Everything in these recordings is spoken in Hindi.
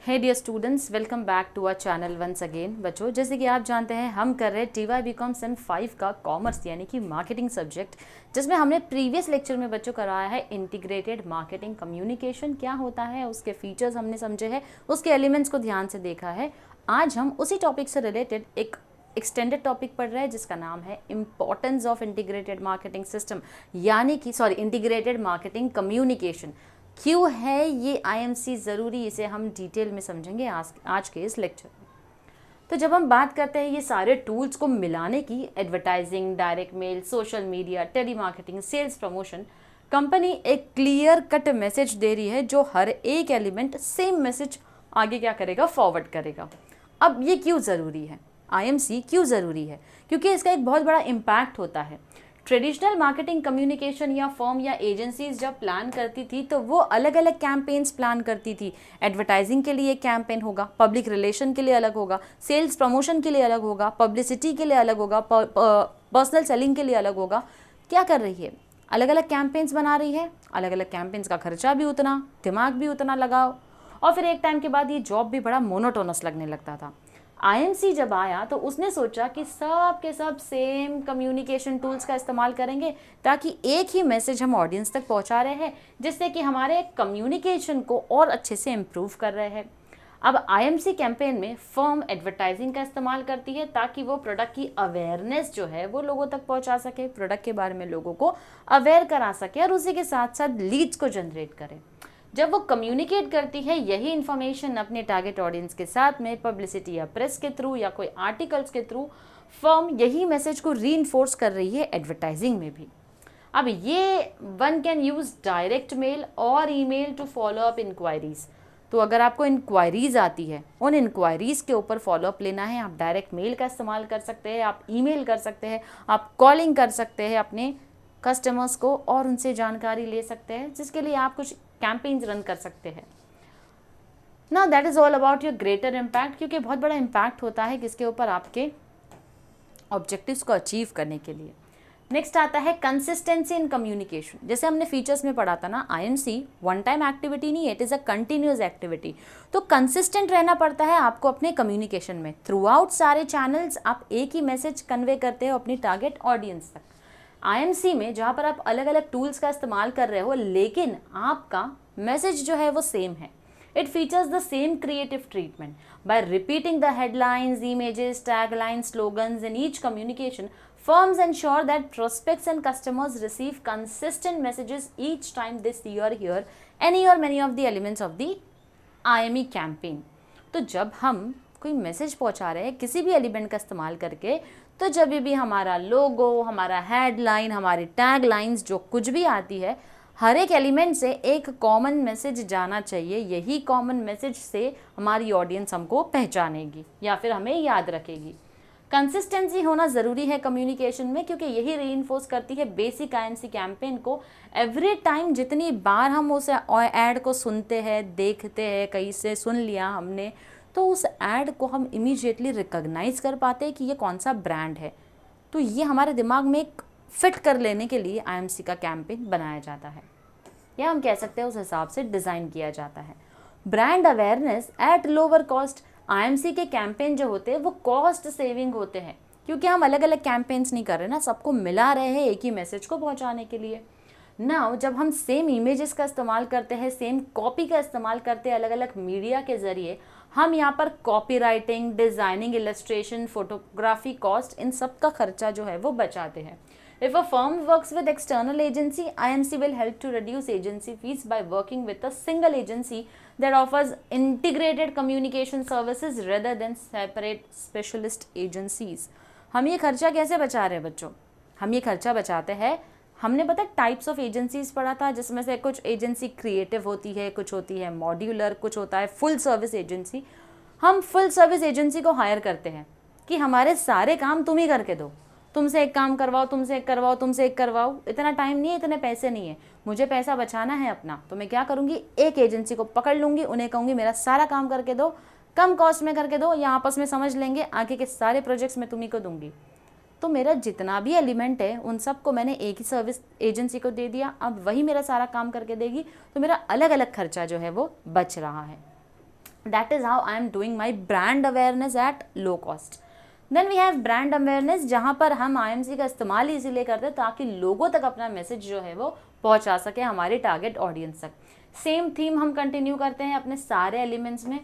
Hey dear students, welcome back to our channel once again. बच्चों, जैसे कि आप जानते हैं हम कर रहे हैं TY BCom सेम 5 का कॉमर्स यानी कि मार्केटिंग सब्जेक्ट, जिसमें हमने प्रीवियस लेक्चर में बच्चों कराया है इंटीग्रेटेड मार्केटिंग कम्युनिकेशन क्या होता है, उसके फीचर्स हमने समझे हैं, उसके एलिमेंट्स को ध्यान से देखा है। आज हम उसी टॉपिक से रिलेटेड एक एक्सटेंडेड टॉपिक पढ़ रहे हैं जिसका नाम है importance of integrated marketing system, यानी कि इंटीग्रेटेड मार्केटिंग कम्युनिकेशन। क्यों है ये IMC ज़रूरी, इसे हम डिटेल में समझेंगे आज के इस लेक्चर में। तो जब हम बात करते हैं ये सारे टूल्स को मिलाने की, advertising, direct mail, social media, telemarketing, sales promotion, company एक क्लियर कट मैसेज दे रही है जो हर एक एलिमेंट सेम मैसेज आगे क्या करेगा, फॉरवर्ड करेगा। अब ये क्यों ज़रूरी है, IMC क्यों ज़रूरी है? क्योंकि इसका एक बहुत बड़ा इम्पैक्ट होता है। ट्रेडिशनल मार्केटिंग कम्युनिकेशन या फर्म या एजेंसीज जब प्लान करती थी तो वो अलग अलग कैंपेन्स प्लान करती थी। एडवर्टाइजिंग के लिए एक कैंपेन होगा, पब्लिक रिलेशन के लिए अलग होगा, सेल्स प्रमोशन के लिए अलग होगा, पब्लिसिटी के लिए अलग होगा, पर्सनल सेलिंग के लिए अलग होगा। क्या कर रही है? अलग अलग कैंपेन्स बना रही है। अलग अलग कैंपेन्स का खर्चा भी उतना, दिमाग भी उतना लगाओ, और फिर एक टाइम के बाद ये जॉब भी बड़ा मोनोटोनस लगने लगता था। IMC जब आया तो उसने सोचा कि सब के सब सेम कम्युनिकेशन टूल्स का इस्तेमाल करेंगे ताकि एक ही मैसेज हम ऑडियंस तक पहुंचा रहे हैं, जिससे कि हमारे कम्युनिकेशन को और अच्छे से इम्प्रूव कर रहे हैं। अब IMC कैंपेन में फर्म एडवर्टाइजिंग का इस्तेमाल करती है ताकि वो प्रोडक्ट की अवेयरनेस जो है वो लोगों तक पहुंचा सके, प्रोडक्ट के बारे में लोगों को अवेयर करा सके और उसी के साथ साथ लीड्स को जनरेट करे। जब वो कम्युनिकेट करती है यही इन्फॉर्मेशन अपने टारगेट ऑडियंस के साथ में पब्लिसिटी या प्रेस के थ्रू या कोई आर्टिकल्स के थ्रू, फर्म यही मैसेज को रीइंफोर्स कर रही है एडवर्टाइजिंग में भी। अब ये one can use direct mail और email to follow up inquiries. तो अगर आपको इंक्वायरीज आती है, उन इंक्वायरीज के ऊपर फॉलोअप लेना है, आप डायरेक्ट मेल का इस्तेमाल कर सकते हैं, आप ईमेल कर सकते हैं, आप कॉलिंग कर सकते हैं अपने कस्टमर्स को और उनसे जानकारी ले सकते हैं, जिसके लिए आप कुछ कैंपेन्स रन कर सकते हैं। Now that is all about your greater impact, क्योंकि बहुत बड़ा इम्पैक्ट होता है किसके ऊपर, आपके ऑब्जेक्टिव्स को अचीव करने के लिए। नेक्स्ट आता है कंसिस्टेंसी इन कम्युनिकेशन। जैसे हमने फीचर्स में पढ़ा था ना, IMC वन टाइम एक्टिविटी नहीं है, it is a continuous activity. तो कंसिस्टेंट रहना पड़ता है आपको अपने कम्युनिकेशन में। थ्रू आउट सारे चैनल्स आप एक ही मैसेज कन्वे करते हो अपनी टारगेट ऑडियंस तक। IMC में जहाँ पर आप अलग अलग टूल्स का इस्तेमाल कर रहे हो, लेकिन आपका मैसेज जो है वो सेम है। It features the same creative treatment bye repeating the headlines, images, taglines, slogans in each communication. Firms ensure that prospects and customers receive consistent messages each time they see or hear any or many of the elements of the IME campaign. तो जब हम कोई मैसेज पहुंचा रहे हैं किसी भी एलिमेंट का इस्तेमाल करके, तो जब भी हमारा लोगो, हमारा हेडलाइन, हमारी टैग लाइन्स जो कुछ भी आती है, हर एक एलिमेंट से एक कॉमन मैसेज जाना चाहिए। यही कॉमन मैसेज से हमारी ऑडियंस हमको पहचानेगी या फिर हमें याद रखेगी। कंसिस्टेंसी होना ज़रूरी है कम्युनिकेशन में, क्योंकि यही रीइंफोर्स करती है बेसिक IMC कैंपेन को। एवरी टाइम जितनी बार हम उस ऐड को सुनते हैं, देखते हैं, कहीं से सुन लिया हमने, तो उस ऐड को हम इमीडिएटली रिकॉग्नाइज कर पाते हैं कि ये कौन सा ब्रांड है। तो ये हमारे दिमाग में एक फिट कर लेने के लिए IMC का कैंपेन बनाया जाता है, या हम कह सकते हैं उस हिसाब से डिज़ाइन किया जाता है। Brand awareness at lower cost. IMC के कैंपेन जो होते हैं वो कॉस्ट सेविंग होते हैं, क्योंकि हम अलग अलग कैंपेन्स नहीं कर रहे ना, सबको मिला रहे हैं एक ही मैसेज को पहुंचाने के लिए। नाउ जब हम सेम इमेजेस का इस्तेमाल करते हैं, सेम कॉपी का इस्तेमाल करते हैं अलग अलग मीडिया के ज़रिए, हम यहाँ पर copy writing, designing, illustration, photography cost, इन सब का खर्चा जो है वो बचाते हैं। If a firm works with external agency, IMC will help to reduce agency fees by working with a single agency that offers integrated communication services rather than separate specialist agencies. हम ये खर्चा कैसे बचा रहे हैं बच्चों? हम ये खर्चा बचाते हैं, हमने पता टाइप्स ऑफ एजेंसीज पढ़ा था, जिसमें से कुछ एजेंसी क्रिएटिव होती है, कुछ होती है मॉड्यूलर, कुछ होता है फुल सर्विस एजेंसी। हम फुल सर्विस एजेंसी को हायर करते हैं कि हमारे सारे काम तुम ही करके दो, तुमसे एक काम करवाओ, तुमसे एक करवाओ, तुमसे एक करवाओ। इतना टाइम नहीं है, इतने पैसे नहीं है, मुझे पैसा बचाना है अपना, तो मैं क्या करूँगी, एक एजेंसी को पकड़ लूँगी, उन्हें कहूँगी मेरा सारा काम करके दो, कम कॉस्ट में करके दो, या आपस में समझ लेंगे, आगे के सारे प्रोजेक्ट्स मैं तुम्ही को दूंगी। तो मेरा जितना भी एलिमेंट है उन सबको मैंने एक ही सर्विस एजेंसी को दे दिया, अब वही मेरा सारा काम करके देगी, तो मेरा अलग अलग खर्चा जो है वो बच रहा है। That is how I am doing my brand awareness at low cost. Then we have brand awareness, जहाँ पर हम IMC का इस्तेमाल इसीलिए करते हैं ताकि लोगों तक अपना मैसेज जो है वो पहुँचा सके हमारे टारगेट ऑडियंस तक. सेम थीम हम कंटिन्यू करते हैं अपने सारे एलिमेंट्स में.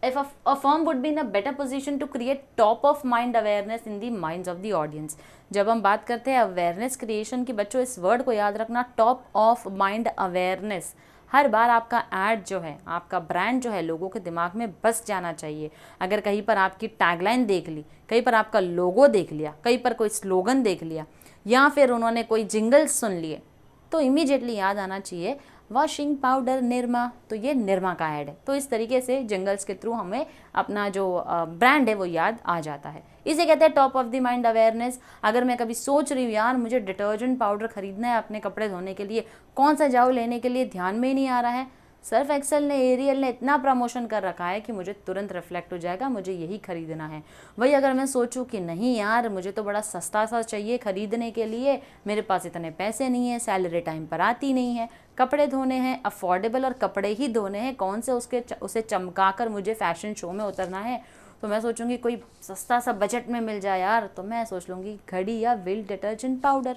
If a firm would be in a better position to create top of mind awareness in the minds of the audience. जब हम बात करते हैं अवेयरनेस क्रिएशन की, बच्चों इस वर्ड को याद रखना, टॉप ऑफ माइंड अवेयरनेस. हर बार आपका ऐड जो है, आपका ब्रांड जो है लोगों के दिमाग में बस जाना चाहिए. अगर कहीं पर आपकी टैगलाइन देख ली, कहीं पर आपका लोगो देख लिया, कहीं पर कोई स्लोगन देख लिया, या फिर उन्होंने कोई जिंगल्स सुन लिए, तो इमीडिएटली याद आना चाहिए वॉशिंग पाउडर निरमा, तो ये निरमा का ऐड है. तो इस तरीके से जिंगल्स के थ्रू हमें अपना जो ब्रांड है वो याद आ जाता है. इसे कहते हैं top of the mind awareness. अगर मैं कभी सोच रही हूँ यार मुझे डिटर्जेंट पाउडर खरीदना है अपने कपड़े धोने के लिए, कौन सा जाऊँ लेने के लिए, ध्यान में ही नहीं आ रहा है, सर्फ एक्सेल ने, एरियल ने इतना प्रमोशन कर रखा है कि मुझे तुरंत रिफ्लेक्ट हो जाएगा, मुझे यही खरीदना है. वही अगर मैं सोचूं कि नहीं यार मुझे तो बड़ा सस्ता सा चाहिए खरीदने के लिए, मेरे पास इतने पैसे नहीं है, सैलरी टाइम पर आती नहीं है, कपड़े धोने हैं अफोर्डेबल और कपड़े ही धोने हैं, कौन से उसे चमका कर मुझे फैशन शो में उतरना है, तो मैं सोचूंगी कोई सस्ता सा बजट में मिल जाए यार, तो मैं सोच लूँगी घड़ी या व्हील डिटर्जेंट पाउडर.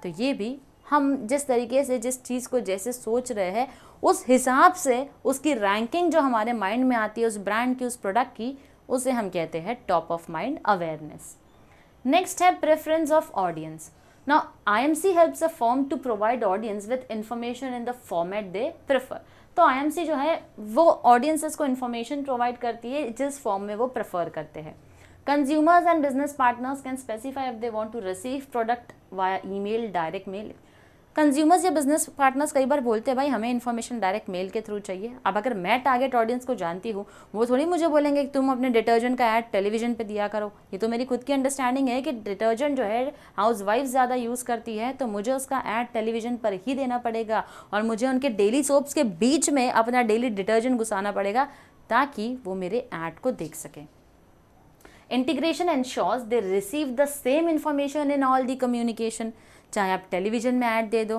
तो ये भी हम जिस तरीके से जिस चीज़ को जैसे सोच रहे हैं उस हिसाब से उसकी रैंकिंग जो हमारे माइंड में आती है उस ब्रांड की, उस प्रोडक्ट की, उसे हम कहते हैं top of mind awareness. Next है preference of audience. Now IMC helps a firm to provide audience with information in the format they prefer. तो IMC जो है वो ऑडियंसेस को इन्फॉर्मेशन प्रोवाइड करती है जिस फॉर्म में वो प्रेफर करते हैं. Consumers and business partners can specify if they want to receive product via email, direct mail. Consumers या बिजनेस पार्टनर्स कई बार बोलते हैं भाई हमें इन्फॉर्मेशन डायरेक्ट मेल के थ्रू चाहिए. अब अगर मैं टारगेट ऑडियंस को जानती हूँ, वो थोड़ी मुझे बोलेंगे कि तुम अपने डिटर्जेंट का ऐड टेलीविजन पे दिया करो. ये तो मेरी खुद की अंडरस्टैंडिंग है कि डिटर्जेंट जो है हाउस वाइफ ज़्यादा यूज़ करती है, तो मुझे उसका ऐड टेलीविजन पर ही देना पड़ेगा और मुझे उनके डेली सोप्स के बीच में अपना डेली डिटर्जेंट घुसाना पड़ेगा ताकि वो मेरे ऐड को देख सकें. Integration ensures they receive the same information in all the communication. चाहे आप टेलीविजन में ऐड दे दो,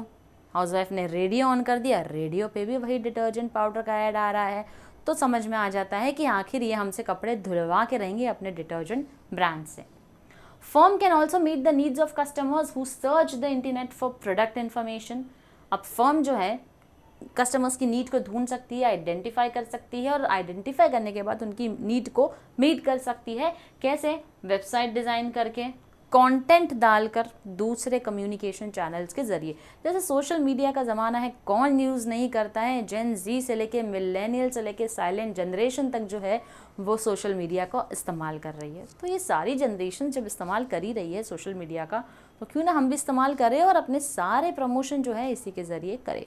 हाउसवाइफ ने रेडियो ऑन कर दिया, रेडियो पे भी वही डिटर्जेंट पाउडर का ऐड आ रहा है, तो समझ में आ जाता है कि आखिर ये हमसे कपड़े धुलवा के रहेंगे अपने डिटर्जेंट ब्रांड से. Firm can also meet the needs of customers who search the internet for product information. अब फर्म जो है कस्टमर्स की नीड को ढूंढ सकती है, आइडेंटिफाई कर सकती है और आइडेंटिफाई करने के बाद उनकी नीड को मीट कर सकती है. कैसे? वेबसाइट डिज़ाइन करके, कंटेंट डालकर, दूसरे कम्युनिकेशन चैनल्स के ज़रिए. जैसे सोशल मीडिया का ज़माना है, कौन न्यूज़ नहीं करता है. जेन जी से लेके मिलेनियल से लेके साइलेंट जनरेशन तक जो है वो सोशल मीडिया को इस्तेमाल कर रही है. तो ये सारी जनरेशन जब इस्तेमाल कर ही रही है सोशल मीडिया का, तो क्यों ना हम भी इस्तेमाल करें और अपने सारे प्रमोशन जो है इसी के ज़रिए करें.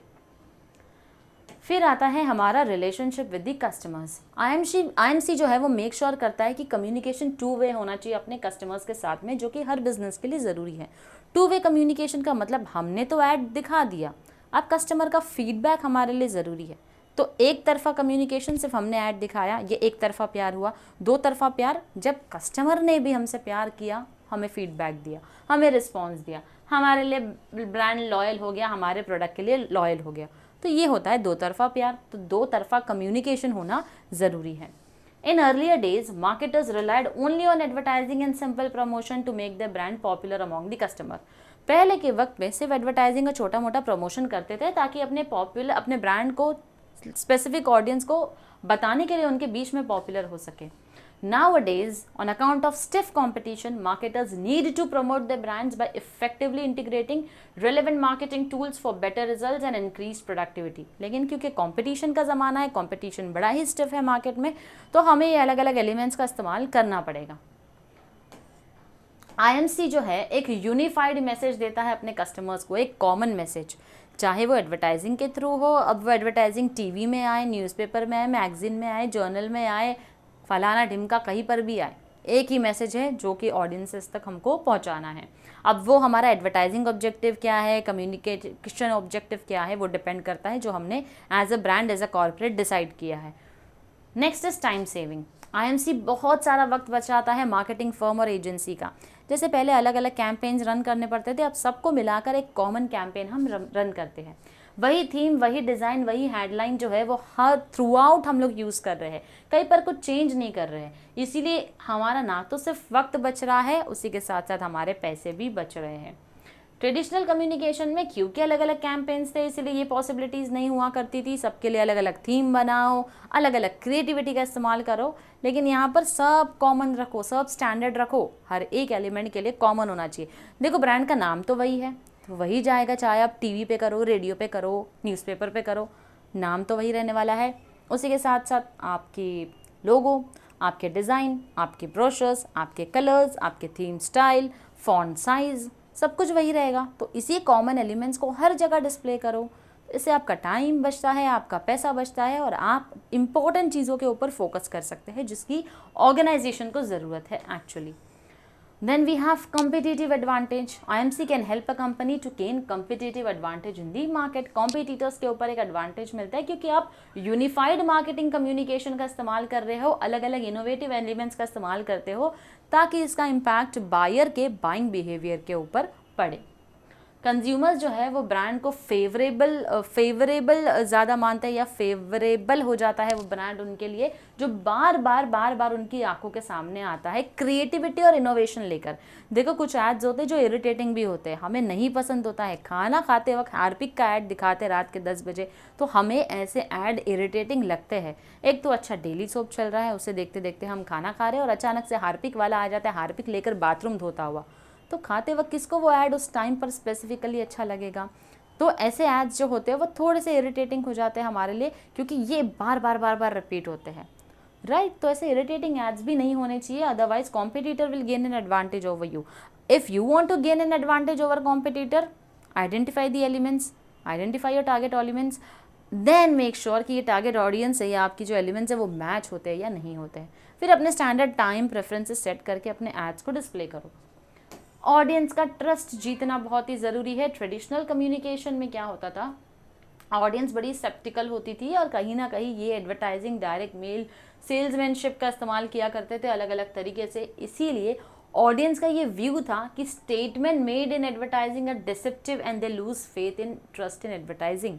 फिर आता है हमारा relationship with the customers. IMC जो है वो मेक श्योर करता है कि कम्युनिकेशन 2 वे होना चाहिए अपने कस्टमर्स के साथ में, जो कि हर बिजनेस के लिए ज़रूरी है. 2 वे कम्युनिकेशन का मतलब हमने तो ऐड दिखा दिया, अब कस्टमर का फीडबैक हमारे लिए ज़रूरी है. तो एक तरफा कम्युनिकेशन, सिर्फ हमने ऐड दिखाया, ये एक तरफा प्यार हुआ. 2 तरफा प्यार, जब कस्टमर ने भी हमसे प्यार किया, हमें फीडबैक दिया, हमें रिस्पॉन्स दिया, हमारे लिए ब्रांड लॉयल हो गया, हमारे प्रोडक्ट के लिए लॉयल हो गया, तो ये होता है 2 तरफा प्यार. तो 2 तरफा कम्युनिकेशन होना ज़रूरी है. In earlier days marketers relied only on advertising and simple promotion to make the brand popular among the customer. पहले के वक्त में सिर्फ एडवर्टाइजिंग का छोटा मोटा प्रमोशन करते थे ताकि अपने ब्रांड को स्पेसिफिक ऑडियंस को बताने के लिए उनके बीच में पॉपुलर हो सके. Nowadays, on account of stiff competition, marketers need to promote their brands by effectively integrating relevant marketing tools for better results and increased productivity. लेकिन क्योंकि कंपटीशन का ज़माना है, कंपटीशन बड़ा ही स्टिफ है मार्केट में, तो हमें ये अलग अलग एलिमेंट्स का इस्तेमाल करना पड़ेगा. IMC जो है एक यूनिफाइड मैसेज देता है अपने कस्टमर्स को, एक कॉमन मैसेज, चाहे वो एडवर्टाइजिंग के थ्रू हो. अब वो एडवर्टाइजिंग टीवी में आए, न्यूज़पेपर में आए, मैगजीन में आए, जर्नल में आए, फलाना ढिमका कहीं पर भी आए, एक ही मैसेज है जो कि ऑडियंसेस तक हमको पहुंचाना है. अब वो हमारा एडवर्टाइजिंग ऑब्जेक्टिव क्या है, कम्युनिकेशन ऑब्जेक्टिव क्या है, वो डिपेंड करता है जो हमने as a brand, as a corporate decide किया है. Next is time saving. IMC बहुत सारा वक्त बचाता है मार्केटिंग फर्म और एजेंसी का. जैसे पहले अलग अलग कैंपेन्स रन करने पड़ते थे, अब सबको मिलाकर एक कॉमन कैंपेन हम रन करते हैं. वही थीम, वही डिज़ाइन, वही हेडलाइन जो है वो हर थ्रू आउट हम लोग यूज़ कर रहे हैं, कहीं पर कुछ चेंज नहीं कर रहे हैं। इसीलिए हमारा ना तो सिर्फ वक्त बच रहा है, उसी के साथ साथ हमारे पैसे भी बच रहे हैं। ट्रेडिशनल कम्युनिकेशन में क्योंकि अलग अलग कैंपेन्स थे, इसलिए ये पॉसिबिलिटीज़ नहीं हुआ करती थी। सबके लिए अलग अलग थीम बनाओ, अलग अलग क्रिएटिविटी का इस्तेमाल करो, लेकिन यहाँ पर सब कॉमन रखो, सब स्टैंडर्ड रखो, हर एक एलिमेंट के लिए कॉमन होना चाहिए। देखो ब्रांड का नाम तो वही है, तो वही जाएगा, चाहे आप टीवी पे करो, रेडियो पे करो, न्यूज़पेपर पे करो, नाम तो वही रहने वाला है। उसी के साथ साथ आपकी लोगो, आपके डिज़ाइन, आपके ब्रोशर्स, आपके कलर्स, आपके थीम स्टाइल, फॉन्ट साइज़, सब कुछ वही रहेगा। तो इसी कॉमन एलिमेंट्स को हर जगह डिस्प्ले करो, इससे आपका टाइम बचता है, आपका पैसा बचता है, और आप इम्पोर्टेंट चीज़ों के ऊपर फोकस कर सकते हैं जिसकी ऑर्गेनाइजेशन को ज़रूरत है actually. Then we have competitive advantage. IMC can help a company to gain competitive advantage in the market. Competitors के ऊपर एक advantage मिलता है क्योंकि आप यूनिफाइड मार्केटिंग कम्युनिकेशन का इस्तेमाल कर रहे हो, अलग अलग इनोवेटिव एलिमेंट्स का इस्तेमाल करते हो, ताकि इसका इम्पैक्ट बायर के बाइंग बिहेवियर के ऊपर पड़े। कंज्यूमर्स जो है वो ब्रांड को फेवरेबल ज़्यादा मानते हैं, या फेवरेबल हो जाता है वो ब्रांड उनके लिए जो बार बार उनकी आंखों के सामने आता है क्रिएटिविटी और इनोवेशन लेकर। देखो कुछ एड्स होते हैं जो इरिटेटिंग भी होते हैं, हमें नहीं पसंद होता है। खाना खाते वक्त हार्पिक का ऐड दिखाते रात के 10 बजे, तो हमें ऐसे ऐड इरिटेटिंग लगते हैं। एक तो अच्छा डेली सोप चल रहा है, उसे देखते देखते हम खाना खा रहे हैं और अचानक से हार्पिक वाला आ जाता है, हार्पिक लेकर बाथरूम धोता हुआ, तो खाते वक्त किसको वो ऐड उस टाइम पर स्पेसिफिकली अच्छा लगेगा। तो ऐसे एड्स जो होते हैं वो थोड़े से इरिटेटिंग हो जाते हैं हमारे लिए, क्योंकि ये बार बार रिपीट होते हैं, राइट। तो ऐसे इरिटेटिंग एड्स भी नहीं होने चाहिए, otherwise competitor will gain an advantage over you. If you want to gain an advantage over competitor, identify the elements, identify your target elements, then make sure कि ये टारगेट ऑडियंस है या आपकी जो एलिमेंट्स है वो मैच होते हैं या नहीं होते हैं। फिर अपने स्टैंडर्ड टाइम प्रेफरेंसेस सेट करके अपने एड्स को डिस्प्ले करो। ऑडियंस का ट्रस्ट जीतना बहुत ही ज़रूरी है। ट्रेडिशनल कम्युनिकेशन में क्या होता था, ऑडियंस बड़ी सेप्टिकल होती थी और कहीं ना कहीं ये एडवर्टाइजिंग, डायरेक्ट मेल, सेल्समैनशिप का इस्तेमाल किया करते थे अलग अलग तरीके से। इसीलिए ऑडियंस का ये व्यू था कि statement made in advertising are deceptive and they lose faith in trust in advertising.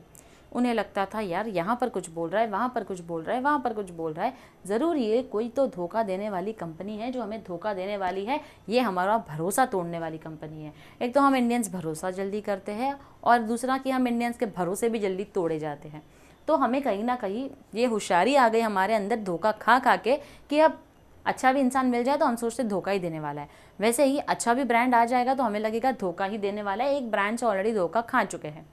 उन्हें लगता था यार यहाँ पर कुछ बोल रहा है, वहाँ पर कुछ बोल रहा है, वहाँ पर कुछ बोल रहा है, ज़रूर ये कोई तो धोखा देने वाली कंपनी है जो हमें धोखा देने वाली है, ये हमारा भरोसा तोड़ने वाली कंपनी है। एक तो हम इंडियंस भरोसा जल्दी करते हैं, और दूसरा कि हम इंडियंस के भरोसे भी जल्दी तोड़े जाते हैं। तो हमें कहीं ना कहीं ये होशियारी आ गई हमारे अंदर धोखा खा खा के कि अब अच्छा भी इंसान मिल जाए तो हम सोचते धोखा ही देने वाला है, वैसे ही अच्छा भी ब्रांड आ जाएगा तो हमें लगेगा धोखा ही देने वाला है, एक ब्रांड से ऑलरेडी धोखा खा चुके हैं।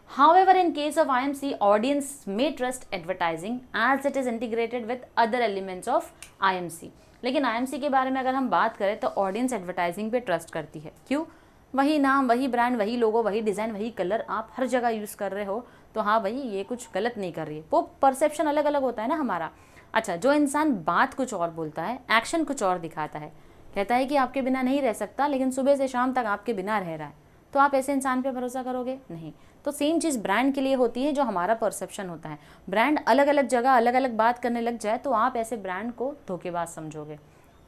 However, in case of IMC, audience may trust advertising as it is integrated with other elements of IMC. लेकिन IMC के बारे में अगर हम बात करें तो ऑडियंस एडवर्टाइजिंग पे ट्रस्ट करती है। क्यों? वही नाम, वही ब्रांड, वही लोगो, वही डिज़ाइन, वही कलर आप हर जगह यूज़ कर रहे हो, तो हाँ भाई ये कुछ गलत नहीं कर रही है। वो परसेप्शन अलग अलग होता है ना हमारा। अच्छा, जो इंसान बात कुछ और बोलता है, एक्शन कुछ और दिखाता है, कहता है कि आपके बिना नहीं रह सकता, लेकिन सुबह से शाम तक आपके बिना रह रहा है, तो आप ऐसे इंसान पे भरोसा करोगे? नहीं। तो सेम चीज़ ब्रांड के लिए होती है, जो हमारा परसेप्शन होता है। ब्रांड अलग अलग जगह अलग अलग बात करने लग जाए तो आप ऐसे ब्रांड को धोखेबाज समझोगे,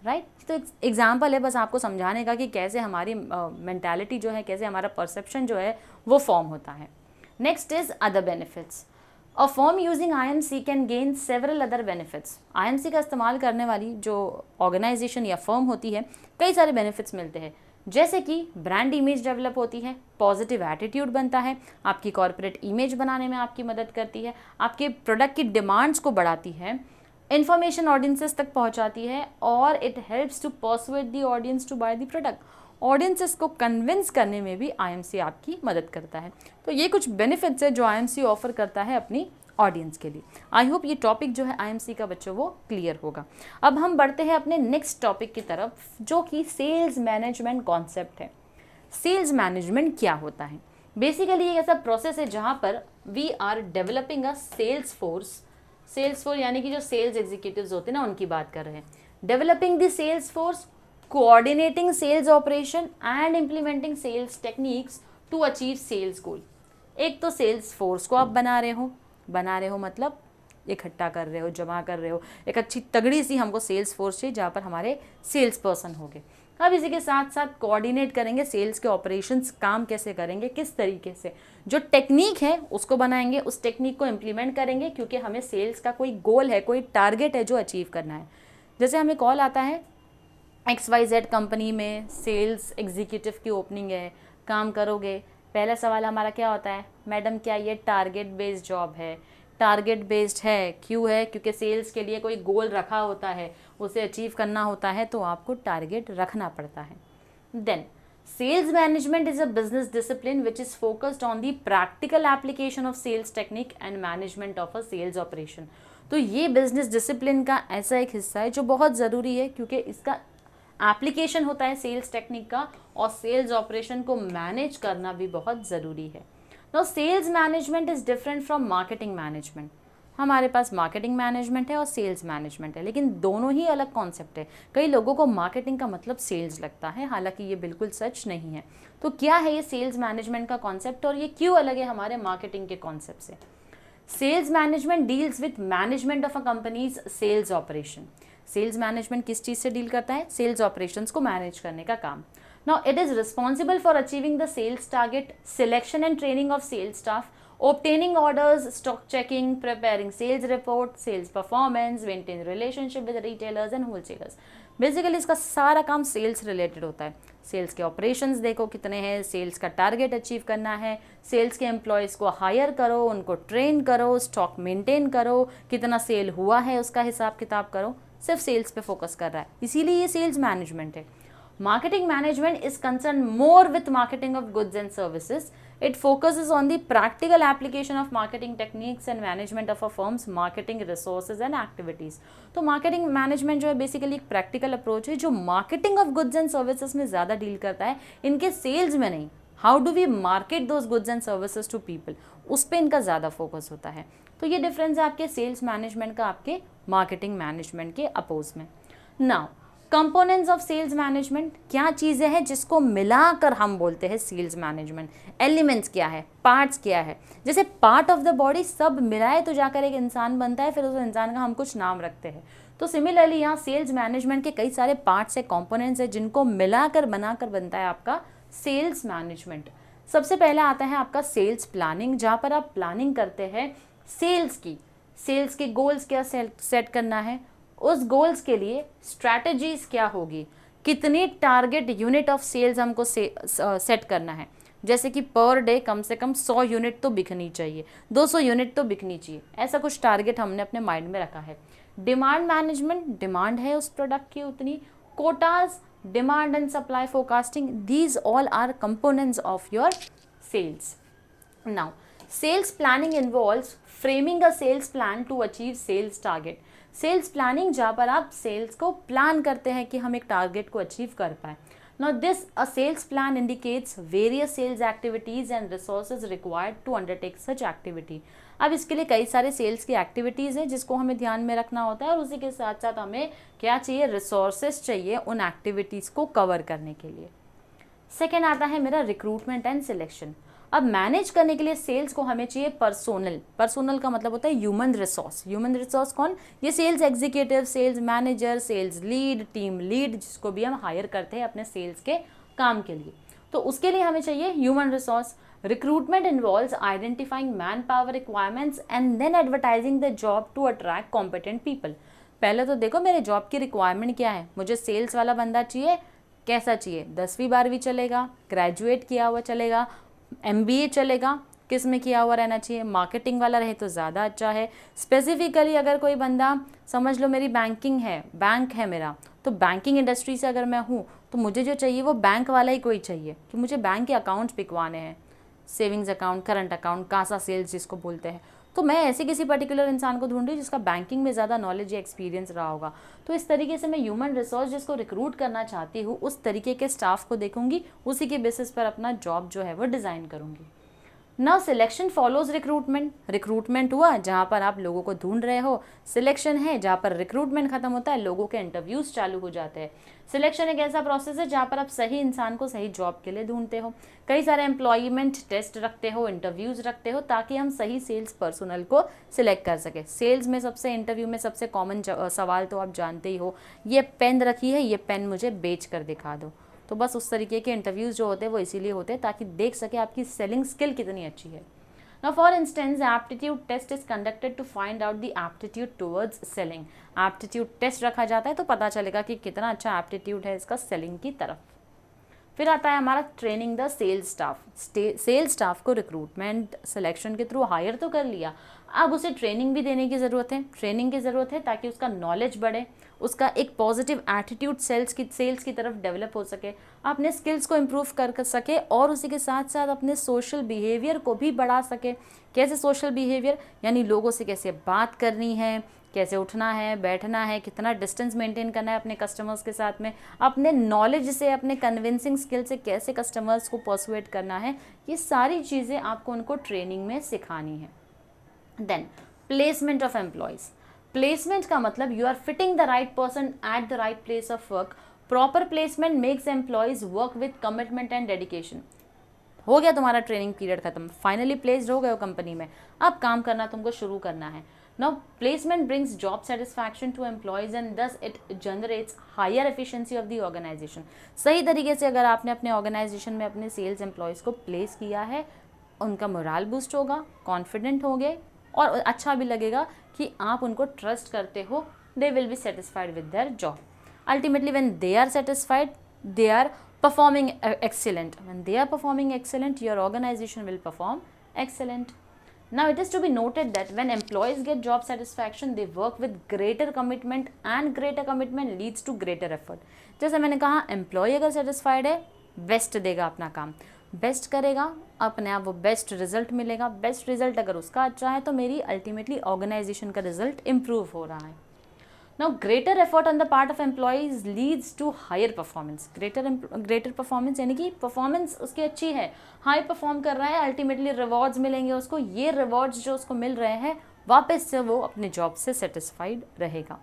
राइट। तो एग्जाम्पल है बस आपको समझाने का कि कैसे हमारी मेंटालिटी जो है, कैसे हमारा परसेप्शन जो है वो फॉर्म होता है। Next is other benefits. A firm using IMC can gain several other benefits. IMC का इस्तेमाल करने वाली जो ऑर्गेनाइजेशन या फर्म होती है, कई सारे बेनिफिट्स मिलते हैं, जैसे कि ब्रांड इमेज डेवलप होती है, पॉजिटिव एटीट्यूड बनता है, आपकी कॉर्पोरेट इमेज बनाने में आपकी मदद करती है, आपके प्रोडक्ट की डिमांड्स को बढ़ाती है, इन्फॉर्मेशन ऑडियंसेस तक पहुंचाती है, और it helps to persuade the audience to buy the product. Audiences को कन्विंस करने में भी IMC आपकी मदद करता है। तो ये कुछ बेनिफिट्स है जो IMC ऑफर करता है अपनी ऑडियंस के लिए। आई होप ये टॉपिक जो है IMC का बच्चों वो क्लियर होगा। अब हम बढ़ते हैं अपने नेक्स्ट टॉपिक की तरफ, जो कि सेल्स मैनेजमेंट कॉन्सेप्ट है। सेल्स मैनेजमेंट क्या होता है? बेसिकली एक ऐसा प्रोसेस है जहाँ पर we are developing a sales force यानी कि जो सेल्स एग्जीक्यूटिव्स होते हैं ना, उनकी बात कर रहे हैं। Developing the sales force, coordinating sales operation and implementing sales techniques to achieve sales goal. एक तो सेल्स फोर्स को आप बना रहे हो मतलब इकट्ठा कर रहे हो, जमा कर रहे हो, एक अच्छी तगड़ी सी हमको सेल्स फोर्स चाहिए जहाँ पर हमारे सेल्स पर्सन होंगे। अब इसी के साथ साथ कोऑर्डिनेट करेंगे सेल्स के ऑपरेशंस, काम कैसे करेंगे, किस तरीके से, जो टेक्निक है उसको बनाएंगे, उस टेक्निक को इम्प्लीमेंट करेंगे, क्योंकि हमें सेल्स का कोई गोल है, कोई टारगेट है जो अचीव करना है। जैसे हमें कॉल आता है XYZ कंपनी में सेल्स एग्जीक्यूटिव की ओपनिंग है, काम करोगे। पहला सवाल हमारा क्या होता है, मैडम क्या ये टारगेट बेस्ड जॉब है? टारगेट बेस्ड है, क्यों है? क्योंकि सेल्स के लिए कोई गोल रखा होता है, उसे अचीव करना होता है, तो आपको टारगेट रखना पड़ता है। Then sales management is a business discipline which is focused on the practical application of sales technique and management of a sales operation. तो ये बिजनेस डिसिप्लिन का ऐसा एक हिस्सा है जो बहुत ज़रूरी है, क्योंकि इसका एप्लीकेशन होता है सेल्स टेक्निक का, और सेल्स ऑपरेशन को मैनेज करना भी बहुत ज़रूरी है। Now sales management is different from marketing management. हमारे पास मार्केटिंग मैनेजमेंट है और सेल्स मैनेजमेंट है, लेकिन दोनों ही अलग कॉन्सेप्ट है। कई लोगों को मार्केटिंग का मतलब सेल्स लगता है, हालांकि ये बिल्कुल सच नहीं है। तो क्या है ये सेल्स मैनेजमेंट का कॉन्सेप्ट और ये क्यों अलग है हमारे मार्केटिंग के कॉन्सेप्ट से? Sales management deals with management of a company's sales operation. Sales management किस चीज़ से डील करता है? सेल्स ऑपरेशंस को मैनेज करने का काम। Now it is responsible for achieving the sales target, selection and training of sales staff, obtaining orders, stock checking, preparing sales report, sales performance, maintain relationship with retailers and wholesalers। Basically इसका सारा काम सेल्स रिलेटेड होता है। सेल्स के ऑपरेशंस देखो कितने हैं, सेल्स का टारगेट अचीव करना है, सेल्स के एम्प्लॉयज़ को हायर करो, उनको ट्रेन करो, स्टॉक मेंटेन करो, कितना सेल हुआ है उसका हिसाब किताब करो, सिर्फ सेल्स पे फोकस कर रहा है, इसीलिए ये सेल्स मैनेजमेंट है। Marketing management is concerned more with marketing of goods and services. It focuses on the practical application of marketing techniques and management of a firm's marketing resources and activities. तो marketing management जो है basically एक practical approach है जो marketing of goods and services में ज़्यादा deal करता है, इनके sales में नहीं। How do we market those goods and services to people? उस पर इनका ज़्यादा फोकस होता है। तो ये डिफरेंस है आपके सेल्स मैनेजमेंट का आपके मार्केटिंग मैनेजमेंट के अपोज में। Now components of sales management, क्या चीज़ें हैं जिसको मिलाकर हम बोलते हैं सेल्स मैनेजमेंट? एलिमेंट्स क्या है, पार्ट्स क्या है? जैसे पार्ट ऑफ द बॉडी सब मिलाए तो जाकर एक इंसान बनता है, फिर उस इंसान का हम कुछ नाम रखते हैं। तो सिमिलरली यहाँ सेल्स मैनेजमेंट के कई सारे पार्ट्स है, कंपोनेंट्स है, जिनको मिलाकर बनाकर बनता है आपका सेल्स मैनेजमेंट। सबसे पहला आता है आपका सेल्स प्लानिंग, जहाँ पर आप प्लानिंग करते हैं सेल्स के गोल्स क्या सेट करना है, उस गोल्स के लिए स्ट्रैटेजीज क्या होगी, कितनी टारगेट यूनिट ऑफ सेल्स हमको सेट करना है। जैसे कि पर डे कम से कम 100 यूनिट तो बिकनी चाहिए, 200 यूनिट तो बिकनी चाहिए, ऐसा कुछ टारगेट हमने अपने माइंड में रखा है। डिमांड मैनेजमेंट, डिमांड है उस प्रोडक्ट की उतनी, quotas, demand and supply forecasting, these all are components of your sales. Now sales planning involves framing a sales plan to achieve sales target. Sales planning जहाँ पर आप सेल्स को प्लान करते हैं कि हम एक टारगेट को अचीव कर पाए। Now this a sales plan indicates various sales activities and resources required to undertake such activity। अब इसके लिए कई सारे सेल्स की एक्टिविटीज़ हैं जिसको हमें ध्यान में रखना होता है, और उसी के साथ साथ हमें क्या चाहिए, रिसोर्सेज चाहिए उन एक्टिविटीज़ को कवर करने के लिए। सेकेंड आता है मेरा रिक्रूटमेंट एंड सिलेक्शन। अब मैनेज करने के लिए सेल्स को हमें चाहिए पर्सोनल का मतलब होता है ह्यूमन रिसोर्स कौन? ये sales executive, sales manager, sales lead, team lead, जिसको भी हम हायर करते हैं अपने सेल्स के काम के लिए। तो उसके लिए हमें चाहिए human resource. Recruitment involves identifying man power requirements and then advertising the job to attract competent people. पहले तो देखो मेरे जॉब की रिक्वायरमेंट क्या है, मुझे सेल्स वाला बंदा चाहिए, कैसा चाहिए, 10वीं 12वीं चलेगा, ग्रेजुएट किया हुआ चलेगा, MBA चलेगा, किस में किया हुआ रहना चाहिए, मार्केटिंग वाला रहे तो ज़्यादा अच्छा है। स्पेसिफिकली अगर कोई बंदा, समझ लो मेरी बैंक है मेरा, तो बैंकिंग इंडस्ट्री से अगर मैं हूँ तो मुझे जो चाहिए वो बैंक वाला ही कोई चाहिए कि मुझे बैंक के अकाउंट्स बिकवाने हैं, savings account, current account, CASA sales जिसको बोलते हैं। तो मैं ऐसे किसी पर्टिकुलर इंसान को ढूंढ रही हूँ जिसका बैंकिंग में ज़्यादा नॉलेज या एक्सपीरियंस रहा होगा। तो इस तरीके से मैं ह्यूमन रिसोर्स जिसको रिक्रूट करना चाहती हूँ उस तरीके के स्टाफ को देखूंगी, उसी के बेसिस पर अपना जॉब जो है वो डिज़ाइन करूँगी। Now selection follows recruitment, recruitment हुआ जहाँ पर आप लोगों को ढूंढ रहे हो, सिलेक्शन है जहाँ पर रिक्रूटमेंट खत्म होता है, लोगों के इंटरव्यूज चालू हो जाते हैं। सिलेक्शन एक ऐसा प्रोसेस है जहाँ पर आप सही इंसान को सही जॉब के लिए ढूंढते हो, कई सारे एम्प्लॉयमेंट टेस्ट रखते हो, इंटरव्यूज रखते हो, ताकि हम सही सेल्स पर्सनल को सिलेक्ट कर सके। सेल्स में सबसे, इंटरव्यू में सबसे कॉमन सवाल तो आप जानते ही हो, ये पेन रखी है, ये पेन मुझे बेच कर दिखा दो। तो बस उस तरीके के इंटरव्यूज़ जो होते हैं वो इसीलिए होते हैं ताकि देख सके आपकी सेलिंग स्किल कितनी अच्छी है। Now, for instance, aptitude test is conducted to find out the aptitude towards selling. Aptitude test रखा जाता है तो पता चलेगा कि कितना अच्छा aptitude है इसका सेलिंग की तरफ। फिर आता है हमारा training the sales staff. Sales staff को रिक्रूटमेंट सिलेक्शन के थ्रू हायर तो कर लिया, अब उसे ट्रेनिंग भी देने की ज़रूरत है। ट्रेनिंग की ज़रूरत है ताकि उसका नॉलेज बढ़े, उसका एक पॉजिटिव एटीट्यूड सेल्स की तरफ डेवलप हो सके, अपने स्किल्स को इम्प्रूव कर सके और उसी के साथ साथ अपने सोशल बिहेवियर को भी बढ़ा सके। कैसे सोशल बिहेवियर, यानी लोगों से कैसे बात करनी है, कैसे उठना है, बैठना है, कितना डिस्टेंस मेंटेन करना है अपने कस्टमर्स के साथ में, अपने नॉलेज से, अपने कन्विंसिंग स्किल से कैसे कस्टमर्स को पर्सुएट करना है, ये सारी चीज़ें आपको उनको ट्रेनिंग में सिखानी है। Then placement of employees. Placement का मतलब you are fitting the right person at the right place of work. Proper placement makes employees work with commitment and dedication. हो गया तुम्हारा ट्रेनिंग पीरियड खत्म, फाइनली प्लेस्ड हो गए हो कंपनी में, अब काम करना तुमको शुरू करना है। Now placement brings job satisfaction to employees and thus it generates higher efficiency of the organisation. सही तरीके से अगर आपने अपने ऑर्गेनाइजेशन में अपने सेल्स एम्प्लॉयज़ को प्लेस किया है, उनका मोरल बूस्ट होगा, कॉन्फिडेंट होंगे और अच्छा भी लगेगा कि आप उनको ट्रस्ट करते हो। They will be satisfied with their job. Ultimately when they are satisfied, they are performing excellent. When they are performing excellent, your organization will perform excellent. Now it is to be noted that when employees get job satisfaction, they work with greater commitment and greater commitment leads to greater effort. जैसे मैंने कहा, एम्प्लॉय अगर सेटिस्फाइड है, बेस्ट देगा अपना काम, बेस्ट करेगा, अपने आप वो बेस्ट रिजल्ट मिलेगा। बेस्ट रिजल्ट अगर उसका अच्छा है तो मेरी अल्टीमेटली ऑर्गेनाइजेशन का रिजल्ट इम्प्रूव हो रहा है। Now, greater effort on the part of employees leads to higher performance. Greater performance यानी कि performance उसकी अच्छी है, हाई परफॉर्म कर रहा है, अल्टीमेटली रिवॉर्ड्स मिलेंगे उसको। ये रिवॉर्ड्स जो उसको मिल रहे हैं, वापस से वो अपने जॉब से सेटिस्फाइड रहेगा।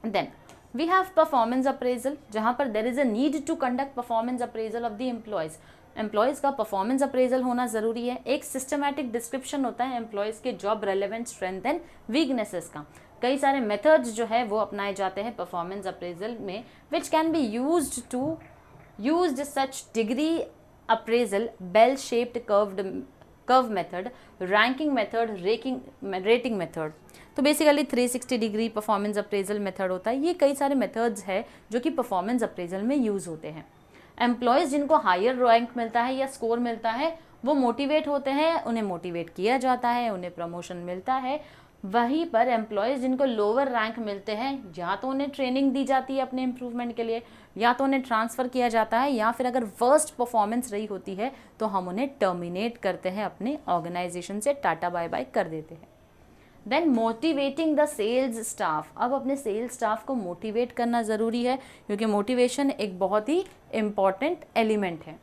Then we have performance appraisal, जहाँ पर there is a need to conduct performance appraisal of the employees. Employees का परफॉर्मेंस अप्रेजल होना ज़रूरी है। एक सिस्टमैटिक डिस्क्रिप्शन होता है एम्प्लॉयज़ के job relevant, strength and weaknesses का। कई सारे मेथड्स जो है वो अपनाए जाते हैं परफॉर्मेंस अप्रेजल में, which can be used such degree appraisal, bell shaped curve method, ranking method, rating method. तो basically 360 degree performance appraisal method होता है। ये कई सारे मेथड्स है जो कि परफॉर्मेंस अप्रेजल में यूज़ होते हैं। एम्प्लॉयज़ जिनको हायर रैंक मिलता है या स्कोर मिलता है, वो मोटिवेट होते हैं, उन्हें मोटिवेट किया जाता है, उन्हें प्रमोशन मिलता है। वहीं पर एम्प्लॉयज़ जिनको लोअर रैंक मिलते हैं, या तो उन्हें ट्रेनिंग दी जाती है अपने इम्प्रूवमेंट के लिए, या तो उन्हें ट्रांसफ़र किया जाता है, या फिर अगर वर्स्ट परफॉर्मेंस रही होती है तो हम उन्हें टर्मिनेट करते हैं, अपने ऑर्गेनाइजेशन से टाटा बाय बाय कर देते हैं। Then motivating the sales staff. अब अपने सेल्स स्टाफ को मोटिवेट करना ज़रूरी है, क्योंकि मोटिवेशन एक बहुत ही इम्पॉर्टेंट एलिमेंट है।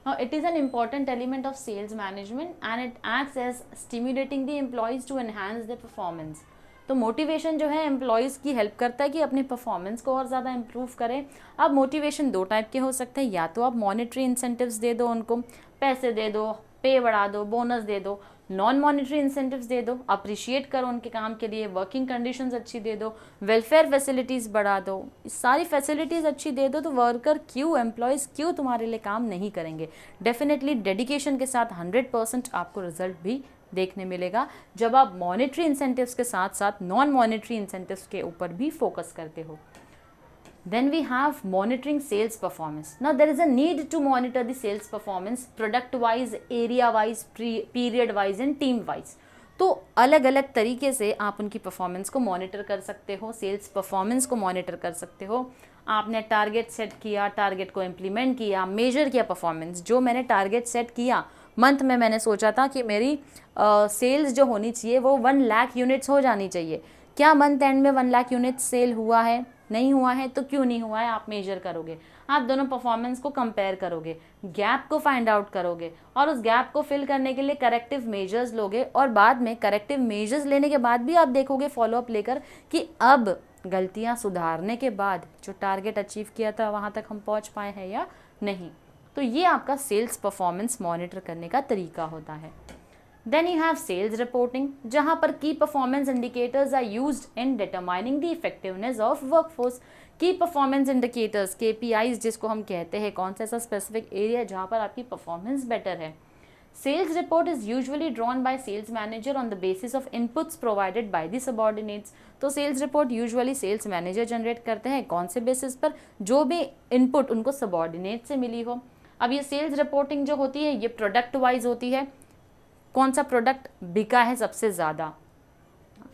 Now, it is an important element of sales management and it acts as stimulating the employees to enhance their performance. तो मोटिवेशन जो है एम्प्लॉयज़ की हेल्प करता है कि अपनी परफॉर्मेंस को और ज़्यादा इम्प्रूव करें। अब मोटिवेशन दो टाइप के हो सकते हैं, या तो आप मॉनेटरी इंसेंटिव्स दे दो, उनको पैसे दे दो, पे बढ़ा दो, बोनस दे दो। नॉन मॉनेटरी इंसेंटिव्स दे दो, अप्रिशिएट करो उनके काम के लिए, वर्किंग कंडीशंस अच्छी दे दो, वेलफेयर फैसिलिटीज़ बढ़ा दो। सारी फैसिलिटीज़ अच्छी दे दो तो वर्कर क्यों, एम्प्लॉयज़ क्यों तुम्हारे लिए काम नहीं करेंगे। डेफिनेटली डेडिकेशन के साथ 100% आपको रिजल्ट भी देखने मिलेगा जब आप मॉनेटरी इंसेंटिव्स के साथ साथ नॉन मॉनेटरी इंसेंटिव्स के ऊपर भी फोकस करते हो। Then we have monitoring sales performance. Now there is a need to monitor the sales performance product wise, area wise, period wise and team wise. तो अलग अलग तरीके से आप उनकी परफॉर्मेंस को मॉनिटर कर सकते हो, सेल्स परफॉर्मेंस को मॉनिटर कर सकते हो। आपने टारगेट सेट किया, टारगेट को इम्प्लीमेंट किया, मेजर किया परफॉर्मेंस। जो मैंने टारगेट सेट किया, मंथ में मैंने सोचा था कि मेरी सेल्स जो होनी चाहिए वो 1 लाख यूनिट्स हो जानी चाहिए। क्या मंथ एंड में 1 लाख यूनिट्स सेल हुआ है? नहीं हुआ है तो क्यों नहीं हुआ है आप मेजर करोगे, आप दोनों परफॉर्मेंस को कंपेयर करोगे, गैप को फाइंड आउट करोगे और उस गैप को फिल करने के लिए करेक्टिव मेजर्स लोगे और बाद में करेक्टिव मेजर्स लेने के बाद भी आप देखोगे फॉलोअप लेकर कि अब गलतियां सुधारने के बाद जो टारगेट अचीव किया था वहाँ तक हम पहुँच पाए हैं या नहीं। तो ये आपका सेल्स परफॉर्मेंस मॉनिटर करने का तरीका होता है। Then you have sales reporting, जहाँ पर key performance indicators are used in determining the effectiveness of workforce. Key performance indicators KPIs जिसको हम कहते हैं, कौन सा ऐसा specific area जहाँ पर आपकी performance better है। Sales report is usually drawn by sales manager on the basis of inputs provided by the subordinates. तो sales report usually sales manager generate करते हैं, कौन से basis पर, जो भी input उनको subordinate से मिली हो। अब ये sales reporting जो होती है ये product wise होती है, कौन सा प्रोडक्ट बिका है सबसे ज़्यादा,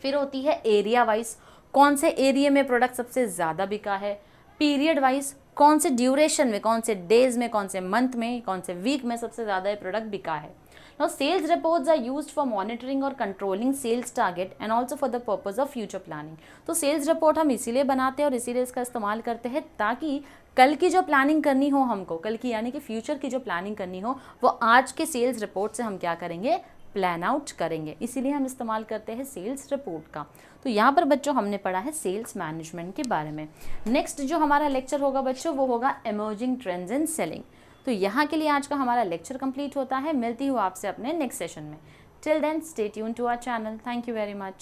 फिर होती है एरिया वाइज, कौन से एरिया में प्रोडक्ट सबसे ज़्यादा बिका है, पीरियड वाइज, कौन से ड्यूरेशन में, कौन से डेज में, कौन से मंथ में, कौन से वीक में सबसे ज़्यादा ये प्रोडक्ट बिका है। Now sales reports are used for monitoring और controlling sales target and also for the purpose of future planning. तो सेल्स रिपोर्ट हम इसीलिए बनाते हैं और इसीलिए इसका इस्तेमाल करते हैं ताकि कल की जो प्लानिंग करनी हो हमको, कल की यानी कि फ्यूचर की जो प्लानिंग करनी हो वो आज के सेल्स रिपोर्ट से हम क्या करेंगे, प्लान आउट करेंगे। इसीलिए हम इस्तेमाल करते हैं सेल्स रिपोर्ट का। तो यहाँ पर बच्चों हमने पढ़ा है सेल्स मैनेजमेंट के बारे में। नेक्स्ट जो हमारा लेक्चर होगा बच्चों वो होगा इमर्जिंग ट्रेंड्स इन सेलिंग। तो यहाँ के लिए आज का हमारा लेक्चर कंप्लीट होता है। मिलती हूँ आपसे अपने नेक्स्ट सेशन में। Till then stay tune to our channel. Thank you very much.